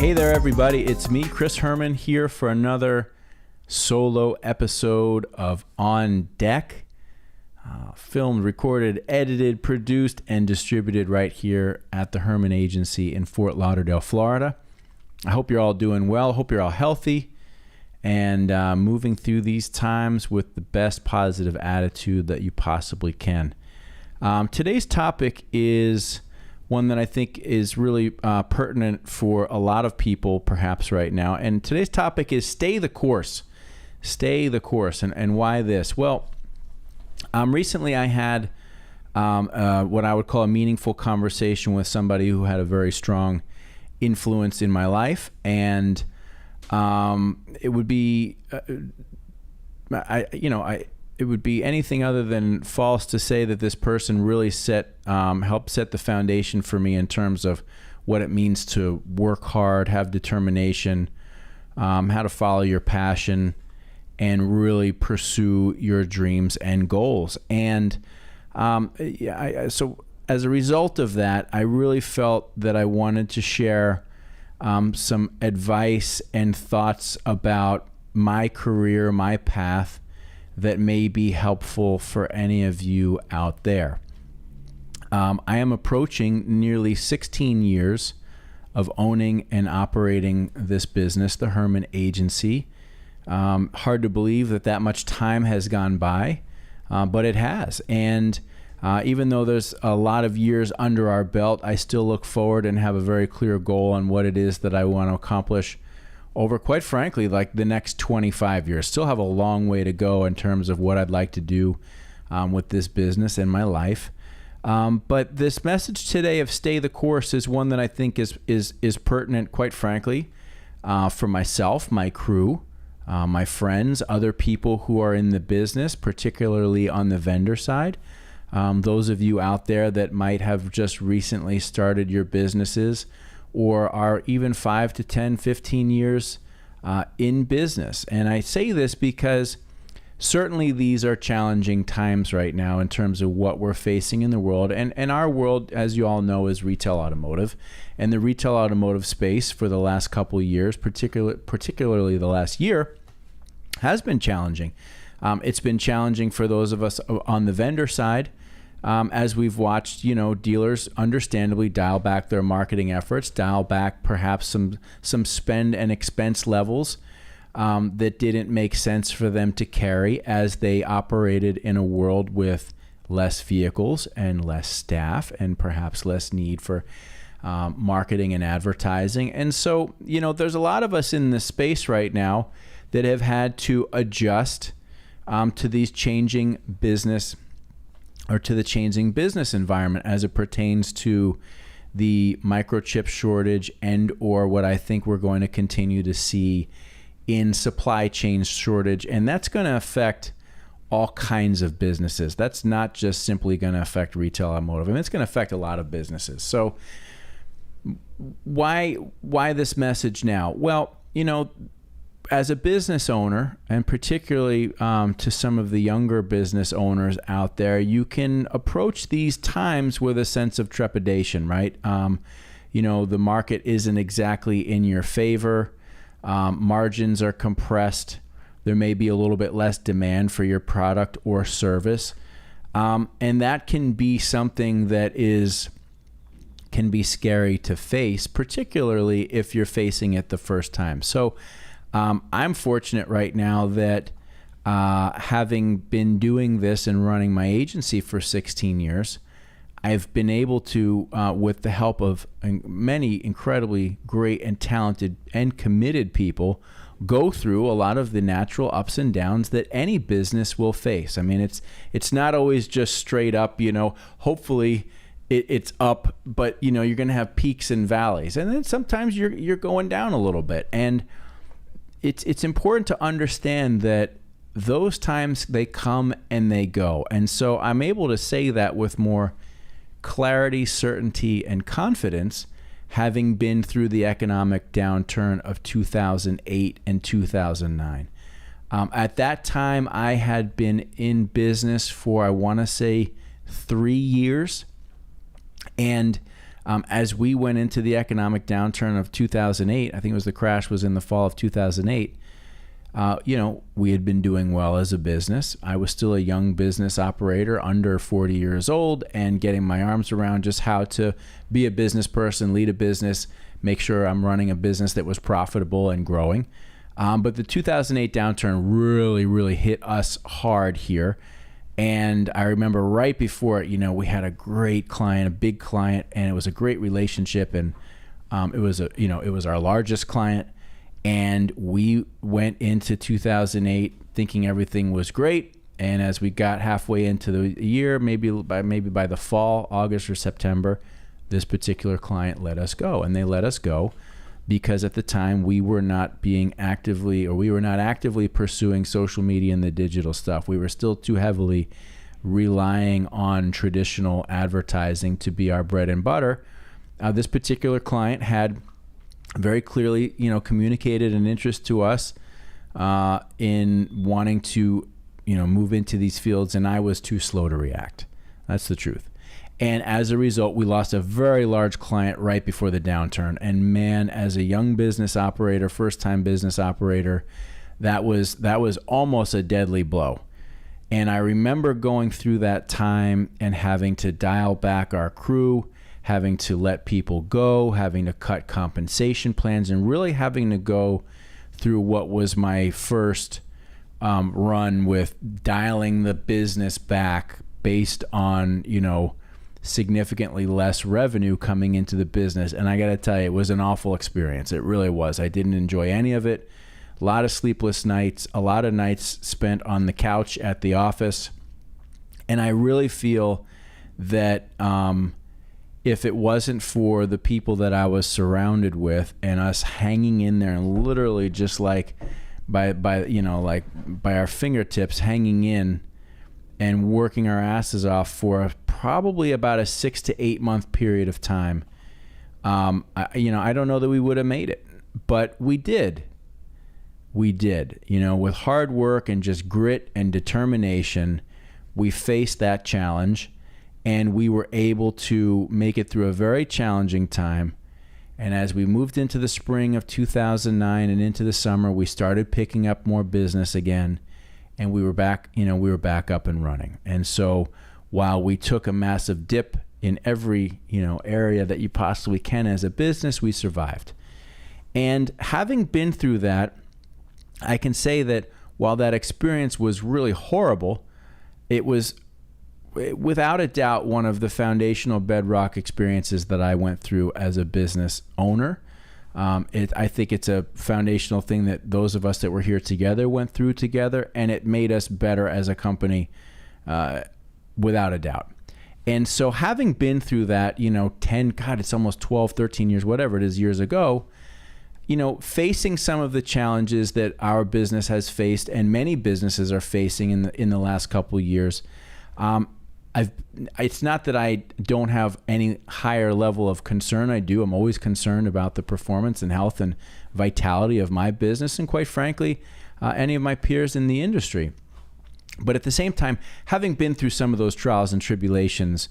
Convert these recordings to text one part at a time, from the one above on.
Hey there, everybody. It's me, Chris Herman, here for another solo episode of On Deck. Filmed, recorded, edited, produced, and distributed right here at the Herman Agency in Fort Lauderdale, Florida. I hope you're all doing well. Hope you're all healthy and moving through these times with the best positive attitude that you possibly can. Today's topic is one that I think is really pertinent for a lot of people perhaps right now. And today's topic is stay the course. Stay the course. And why this? Well, recently I had what I would call a meaningful conversation with somebody who had a very strong influence in my life. And it would be, it would be anything other than false to say that this person really helped set the foundation for me in terms of what it means to work hard, have determination, how to follow your passion, and really pursue your dreams and goals. And so as a result of that, I really felt that I wanted to share some advice and thoughts about my career, my path, that may be helpful for any of you out there. I am approaching nearly 16 years of owning and operating this business, the Herman Agency. Hard to believe that much time has gone by, but it has. And even though there's a lot of years under our belt, I still look forward and have a very clear goal on what it is that I want to accomplish over, quite frankly, like the next 25 years. Still have a long way to go in terms of what I'd like to do with this business and my life. But this message today of stay the course is one that I think is pertinent, quite frankly, for myself, my crew, my friends, other people who are in the business, particularly on the vendor side. Those of you out there that might have just recently started your businesses or are even 5 to 10, 15 years in business. And I say this because certainly these are challenging times right now in terms of what we're facing in the world. And our world, as you all know, is retail automotive. And the retail automotive space for the last couple of years, particularly the last year, has been challenging. It's been challenging for those of us on the vendor side, as we've watched, dealers understandably dial back their marketing efforts, dial back perhaps some spend and expense levels that didn't make sense for them to carry as they operated in a world with less vehicles and less staff and perhaps less need for marketing and advertising. And so, there's a lot of us in this space right now that have had to adjust to these changing business or to the changing business environment as it pertains to the microchip shortage and or what I think we're going to continue to see in supply chain shortage. And that's going to affect all kinds of businesses. That's not just simply going to affect retail automotive. I mean, it's going to affect a lot of businesses. So why this message now? Well, as a business owner, and particularly to some of the younger business owners out there, you can approach these times with a sense of trepidation, right? The market isn't exactly in your favor. Margins are compressed. There may be a little bit less demand for your product or service. And that can be something that can be scary to face, particularly if you're facing it the first time. So I'm fortunate right now that having been doing this and running my agency for 16 years, I've been able to, with the help of many incredibly great and talented and committed people, go through a lot of the natural ups and downs that any business will face. I mean, it's not always just straight up, hopefully it's up, but you're going to have peaks and valleys. And then sometimes you're going down a little bit. And it's important to understand that those times, they come and they go. And so I'm able to say that with more clarity, certainty, and confidence, having been through the economic downturn of 2008 and 2009. At that time, I had been in business for, I want to say, 3 years. And As we went into the economic downturn of 2008, I think it was the crash was in the fall of 2008, we had been doing well as a business. I was still a young business operator, under 40 years old, and getting my arms around just how to be a business person, lead a business, make sure I'm running a business that was profitable and growing. But the 2008 downturn really, really hit us hard here. And I remember right before it, we had a great client, a big client, and it was a great relationship. And it was our largest client. And we went into 2008 thinking everything was great. And as we got halfway into the year, maybe by the fall, August or September, this particular client let us go. And they let us go because at the time we were not actively pursuing social media and the digital stuff. We were still too heavily relying on traditional advertising to be our bread and butter. This particular client had very clearly, communicated an interest to us in wanting to, move into these fields, and I was too slow to react. That's the truth. And as a result, we lost a very large client right before the downturn. And man, as a young business operator, first-time business operator, that was almost a deadly blow. And I remember going through that time and having to dial back our crew, having to let people go, having to cut compensation plans, and really having to go through what was my first run with dialing the business back based on, significantly less revenue coming into the business. And I got to tell you, it was an awful experience. It really was. I didn't enjoy any of it. A lot of sleepless nights, a lot of nights spent on the couch at the office. And I really feel that if it wasn't for the people that I was surrounded with and us hanging in there and literally just like by our fingertips hanging in and working our asses off for probably about a 6 to 8 month period of time, I don't know that we would have made it, but we did. We did. With hard work and just grit and determination, we faced that challenge, and we were able to make it through a very challenging time. And as we moved into the spring of 2009 and into the summer, we started picking up more business again. And we were back, up and running. And so while we took a massive dip in every, area that you possibly can as a business, we survived. And having been through that, I can say that while that experience was really horrible, it was without a doubt one of the foundational bedrock experiences that I went through as a business owner. I think it's a foundational thing that those of us that were here together went through together, and it made us better as a company, without a doubt. And so having been through that, it's almost 12, 13 years, whatever it is, years ago, facing some of the challenges that our business has faced and many businesses are facing in the last couple of years, it's not that I don't have any higher level of concern. I do. I'm always concerned about the performance and health and vitality of my business and, quite frankly, any of my peers in the industry. But at the same time, having been through some of those trials and tribulations,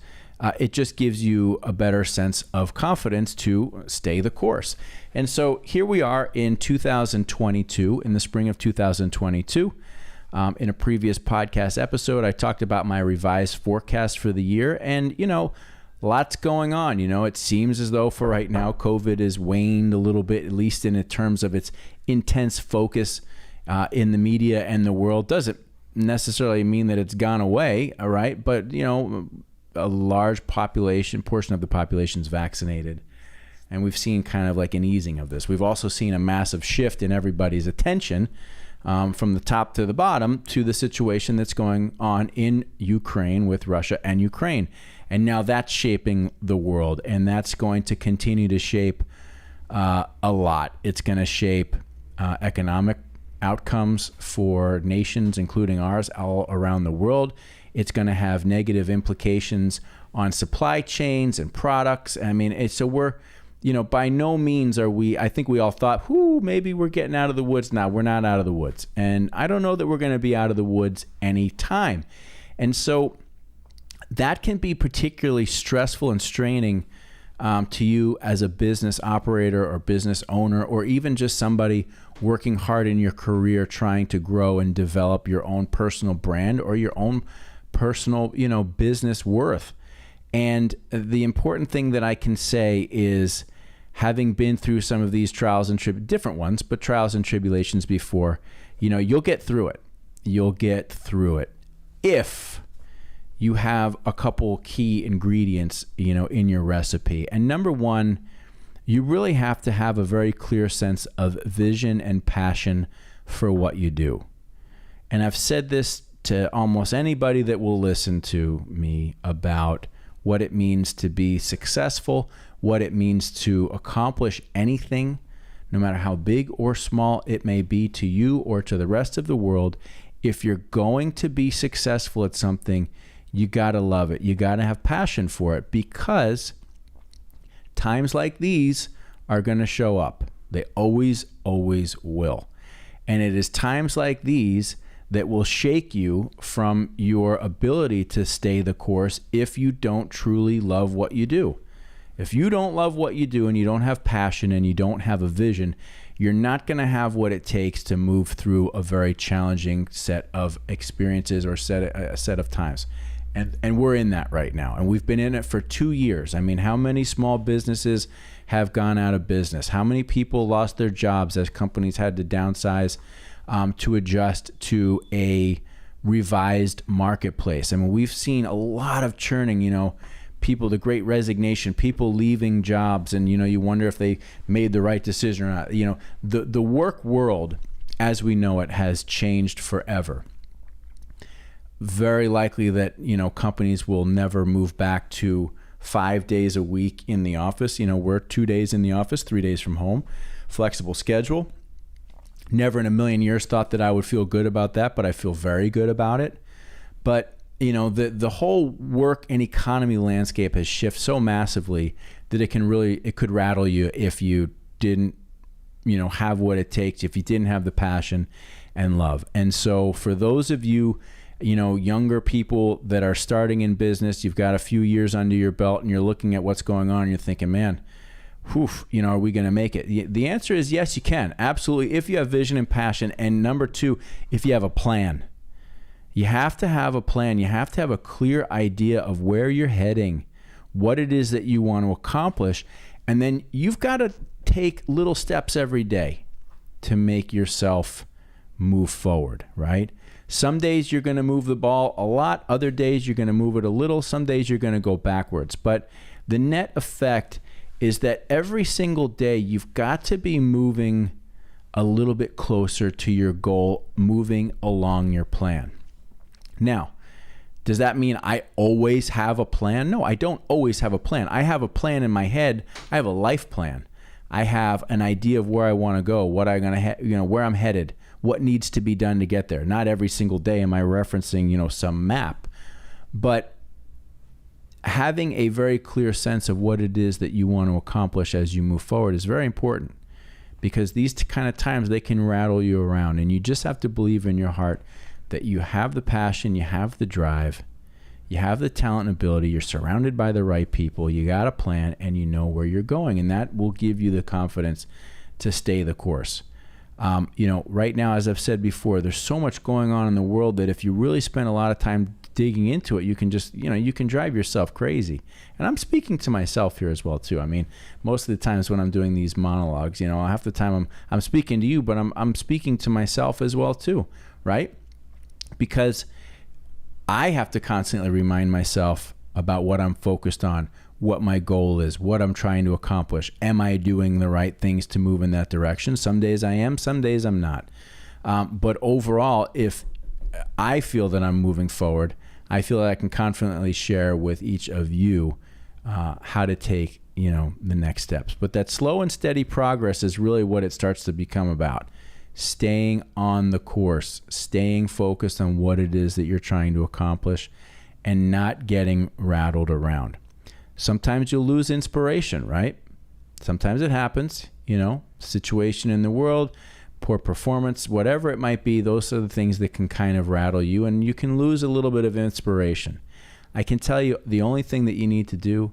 it just gives you a better sense of confidence to stay the course. And so here we are in 2022, in the spring of 2022. In a previous podcast episode, I talked about my revised forecast for the year, and, lots going on. It seems as though for right now, COVID has waned a little bit, at least in terms of its intense focus in the media and the world. Doesn't necessarily mean that it's gone away, all right? But, a large portion of the population is vaccinated, and we've seen kind of like an easing of this. We've also seen a massive shift in everybody's attention from the top to the bottom to the situation that's going on in Ukraine with Russia and Ukraine. And now that's shaping the world, and that's going to continue to shape a lot. It's going to shape economic outcomes for nations, including ours, all around the world. It's going to have negative implications on supply chains and products. I mean, so we're, by no means are we, I think we all thought, maybe we're getting out of the woods. Now, we're not out of the woods. And I don't know that we're going to be out of the woods anytime. And so that can be particularly stressful and straining to you as a business operator or business owner, or even just somebody working hard in your career trying to grow and develop your own personal brand or your own personal, business worth. And the important thing that I can say is, having been through some of these trials and different ones, but trials and tribulations before, you'll get through it. You'll get through it if you have a couple key ingredients, in your recipe. And number one, you really have to have a very clear sense of vision and passion for what you do. And I've said this to almost anybody that will listen to me about what it means to be successful, what it means to accomplish anything, no matter how big or small it may be to you or to the rest of the world. If you're going to be successful at something, you got to love it. You got to have passion for it, because times like these are going to show up. They always, always will. And it is times like these that will shake you from your ability to stay the course if you don't truly love what you do. If you don't love what you do and you don't have passion and you don't have a vision, you're not going to have what it takes to move through a very challenging set of experiences or a set of times. And we're in that right now. And we've been in it for 2 years. I mean, how many small businesses have gone out of business? How many people lost their jobs as companies had to downsize to adjust to a revised marketplace? I mean, we've seen a lot of churning, people, the great resignation, people leaving jobs, and, you wonder if they made the right decision or not. The work world as we know it has changed forever. Very likely that, companies will never move back to 5 days a week in the office. We're 2 days in the office, 3 days from home, flexible schedule. Never in a million years thought that I would feel good about that, but I feel very good about it. But, the whole work and economy landscape has shifted so massively that it could rattle you if you didn't, have what it takes, if you didn't have the passion and love. And so for those of you, younger people that are starting in business, you've got a few years under your belt and you're looking at what's going on and you're thinking, man, are we going to make it? The answer is yes, you can. Absolutely. If you have vision and passion. And number two, if you have a plan. You have to have a plan. You have to have a clear idea of where you're heading, what it is that you want to accomplish. And then you've got to take little steps every day to make yourself move forward, right? Some days you're going to move the ball a lot. Other days you're going to move it a little. Some days you're going to go backwards. But the net effect is that every single day you've got to be moving a little bit closer to your goal, moving along your plan. Now, does that mean I always have a plan? No, I don't always have a plan. I have a plan in my head. I have a life plan. I have an idea of where I want to go, what I'm going to, where I'm headed, what needs to be done to get there. Not every single day am I referencing, some map, but having a very clear sense of what it is that you want to accomplish as you move forward is very important, because these kind of times, they can rattle you around, and you just have to believe in your heart that you have the passion, you have the drive, you have the talent and ability, you're surrounded by the right people, you got a plan, and you know where you're going, and that will give you the confidence to stay the course. Right now, as I've said before, there's so much going on in the world that if you really spend a lot of time digging into it, you can just, you can drive yourself crazy. And I'm speaking to myself here as well too. I mean, most of the times when I'm doing these monologues, half the time I'm speaking to you, but I'm speaking to myself as well too, right? Because I have to constantly remind myself about what I'm focused on, what my goal is, what I'm trying to accomplish. Am I doing the right things to move in that direction? Some days I am, some days I'm not. But overall, if I feel that I'm moving forward, I feel that I can confidently share with each of you how to take, the next steps. But that slow and steady progress is really what it starts to become about. Staying on the course, staying focused on what it is that you're trying to accomplish, and not getting rattled around. Sometimes you'll lose inspiration, right? Sometimes it happens, situation in the world, poor performance, whatever it might be. Those are the things that can kind of rattle you, and you can lose a little bit of inspiration. I can tell you the only thing that you need to do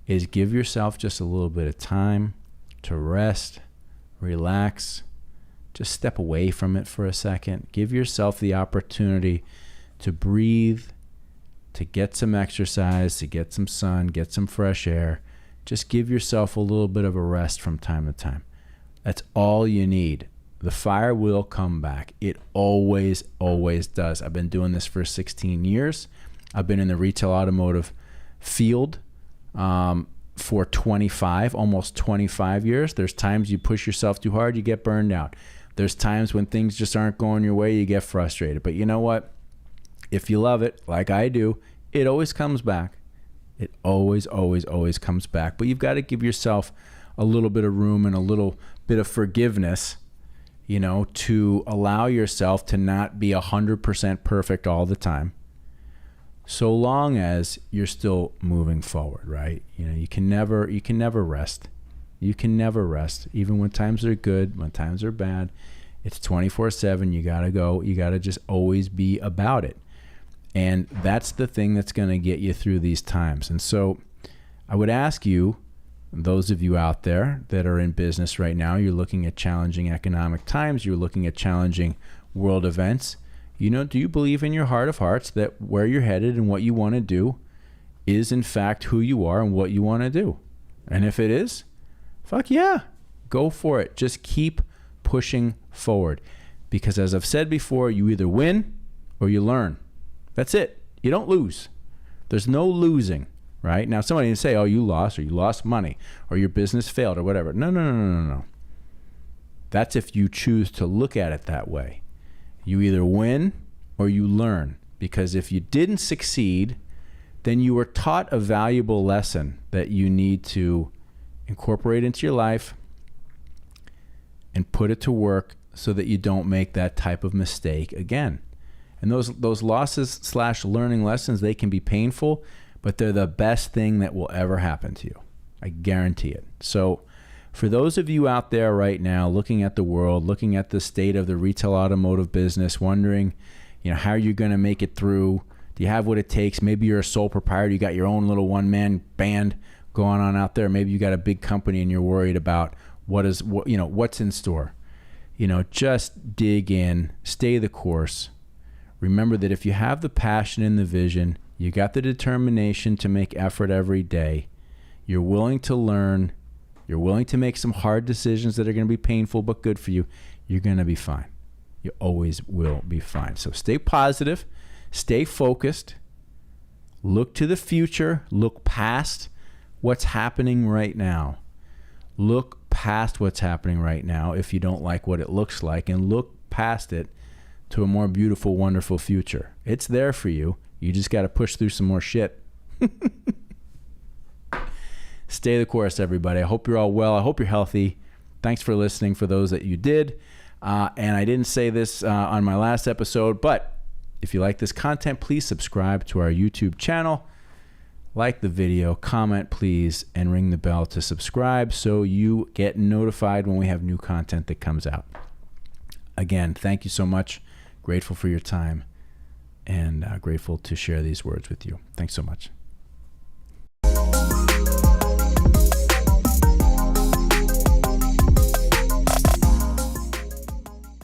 is give yourself just a little bit of time to rest, relax, just step away from it for a second. Give yourself the opportunity to breathe, to get some exercise, to get some sun, get some fresh air. Just give yourself a little bit of a rest from time to time. That's all you need. The fire will come back. It always, always does. I've been doing this for 16 years. I've been in the retail automotive field for almost 25 years. There's times you push yourself too hard, you get burned out. There's times when things just aren't going your way, you get frustrated. But you know what? If you love it, like I do, it always comes back. It always, always, always comes back. But you've got to give yourself a little bit of room and a little bit of forgiveness, to allow yourself to not be 100% perfect all the time, so long as you're still moving forward, right? You can never rest. You can never rest, even when times are good, when times are bad. It's 24/7. You got to go. You got to just always be about it. And that's the thing that's going to get you through these times. And so I would ask you, those of you out there that are in business right now, you're looking at challenging economic times, you're looking at challenging world events. Do you believe in your heart of hearts that where you're headed and what you want to do is in fact who you are and what you want to do? And if it is, fuck yeah, go for it. Just keep pushing forward. Because as I've said before, you either win or you learn. That's it. You don't lose. There's no losing, right? Now, somebody can say, oh, you lost, or you lost money, or your business failed, or whatever. No. That's if you choose to look at it that way. You either win or you learn. Because if you didn't succeed, then you were taught a valuable lesson that you need to incorporate into your life and put it to work so that you don't make that type of mistake again. And those losses / learning lessons, they can be painful, but they're the best thing that will ever happen to you. I guarantee it. So for those of you out there right now looking at the world, looking at the state of the retail automotive business, wondering, how you're going to make it through, do you have what it takes? Maybe you're a sole proprietor, you got your own little one-man band going on out there. Maybe you got a big company and you're worried about what's in store. Just dig in, stay the course. Remember that if you have the passion and the vision, you got the determination to make effort every day, you're willing to learn, you're willing to make some hard decisions that are going to be painful but good for you, you're going to be fine. You always will be fine. So stay positive, stay focused, look to the future, look past what's happening right now. Look past what's happening right now if you don't like what it looks like, and look past it to a more beautiful, wonderful future. It's there for you. You just got to push through some more shit. Stay the course, everybody. I hope you're all well. I hope you're healthy. Thanks for listening for those that you did. And I didn't say this on my last episode, but if you like this content, please subscribe to our YouTube channel. Like the video, comment please, and ring the bell to subscribe so you get notified when we have new content that comes out. Again, thank you so much. Grateful for your time and grateful to share these words with you. Thanks so much.